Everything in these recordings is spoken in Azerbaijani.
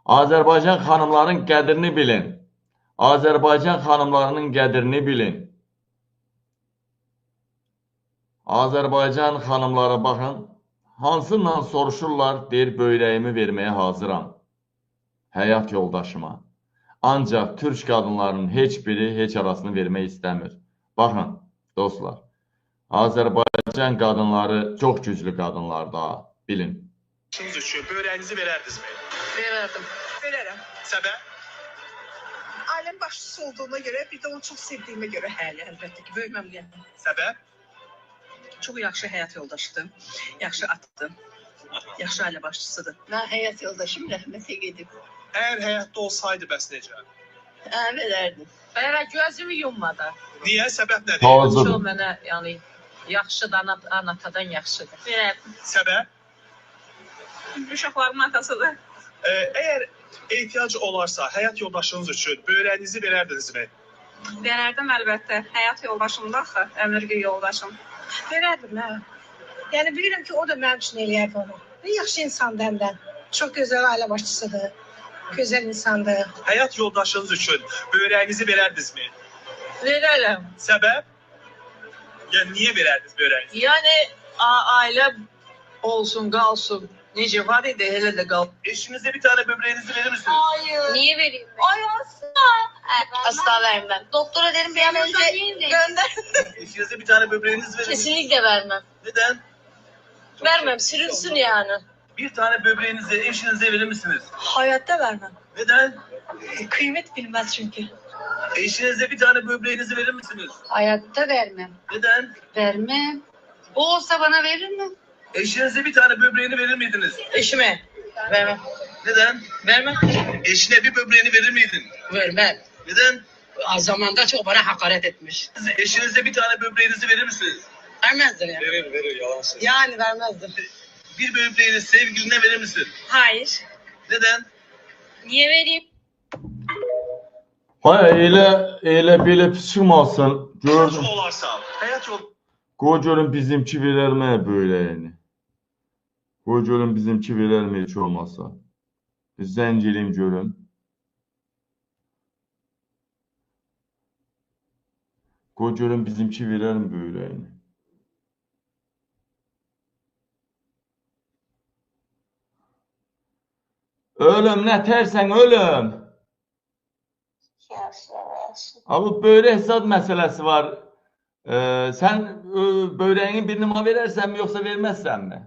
Azərbaycan xanımların qədrini bilin. Azərbaycan xanımlarının qədrini bilin. Azərbaycan xanımlara baxın, hansınla soruşurlar, deyir, böyrəyimi verməyə hazıram. Həyat yoldaşıma. Ancaq türk qadınlarının heç biri heç arasını vermək istəmir. Baxın, dostlar, Azərbaycan qadınları çox güclü qadınlar da, bilin. Şunuz üçün böreğinizi verərdinizmi? Verərdim. Verərəm. Səbəb? Ailəm başçısı olduğuna görə, bir də onu çox sevdiyimə görə hələ əlbəttə ki, böyük məmnuniyyətlə. Səbəb? Çox yaxşı həyat yoldaşıdır, yaxşı atdır, yaxşı ailə başçısıdır. Mən həyat yoldaşım rəhmətə gedib. Əgər həyatda olsaydı bəs necə? Verərdim. Bəyərə gözümü yummadı. Niyə? Səbəb nədir? Hazır. Çox mənə, yəni, yaxşıdır, anatadan yaxşıdır. Verərdim. Səbəb? Uşaqlarımın atasıdır. Əgər ehtiyac olarsa həyat yoldaşınız üçün böreğinizi verərdinizmi? Verərdim əlbəttə, həyat yoldaşımdır axı, ömürlük yoldaşım. Verərdim, hə. Yəni bilirəm ki, o da mənim üçün eləyərdi onu. Və yaxşı insandır həm də. Çox gözəl ailə başçısıdır. Gözəl insandır. Həyat yoldaşınız üçün böreğinizi verərdinizmi? Verərəm. Səbəb? Yəni niyə verərdiniz böreğinizi? Yəni, ailə olsun, qalsın. Necə var idi, elə də qal. Eşinize bir tane böbreğinizi verir misiniz? Hayır. Niye vereyim? Ay asla vermem. Doktora derim bir an önce gönder. Eşinize bir tane böbreğinizi verir misiniz? Kesinlikle vermem. Neden? Vermem, sürünsün yani. Bir tane böbreğinizi eşinize verir misiniz? Hayatta vermem. Neden? Kıymet bilmez çünkü. Eşinize bir tane böbreğinizi verir misiniz? Hayatta vermem. Neden? Vermem. O olsa bana verir mi? Eşinize bir tane böbreğini verir miydiniz? Eşime. Vermem. Neden? Vermem. Eşine bir böbreğini verir miydin? Vermem. Neden? Zamanında çok bana hakaret etmiş. Eşinize bir tane böbreğinizi verir misiniz? Vermezdim yani. Verir yalan söylüyor. Yani vermezdim. Bir böbreğini sevgiline verir misin? Hayır. Neden? Niye vereyim? Hay, elə belə çıxmasın. Gördüm. Olarsa hayat yol Qoy görün bizimki verərmə böyrəyini. Qoy görün bizimki verərmə heç olmasa. Zəng eləyim görün. Qoy görün bizimki verərmi böyrəyini. Ölüm, nə tərsən ölüm. Abi böyrək zad məsələsi var. Sən böreğinin birini mi verərsən mi yoksa verməzsən mi?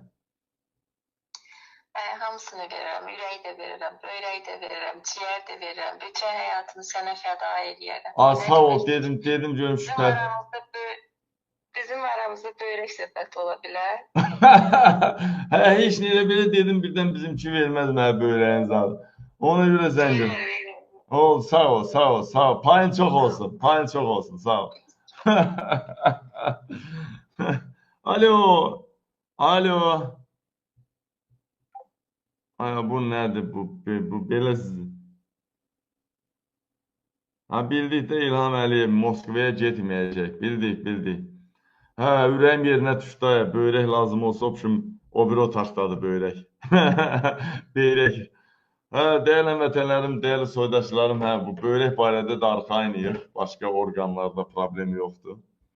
Hamısını verirəm, ürəyi də verirəm, böreği də verirəm, ciğer də verirəm, bütün həyatımı sənə fəda eləyərəm. Sağ ol, dedim görüm şübhə. Bizim aramızda börek söhbəti ola bilər. Hə, heç nə belə dedim, birdən bizimki verməz mənə böreğin zadı. Ona görə zəng edim. Ol, sağ ol, sağ ol, sağ ol. Payın çox olsun, payın çox olsun, sağ ol. Alo, alo. Ay, bu nədir bu belə sizin? Ha, bildik də İlham Əliyev Moskvaya getməyəcək, bildik. Hə, ürəyim yerinə düşdü, börək lazım olsa, o bir otaqdadır börək. Börək. Hə, dəyərli vətənlərim, dəyərli soydaşlarım, hə, bu börək barədə də arxayınıyıq. Başqa orqanlarda problem yoxdur.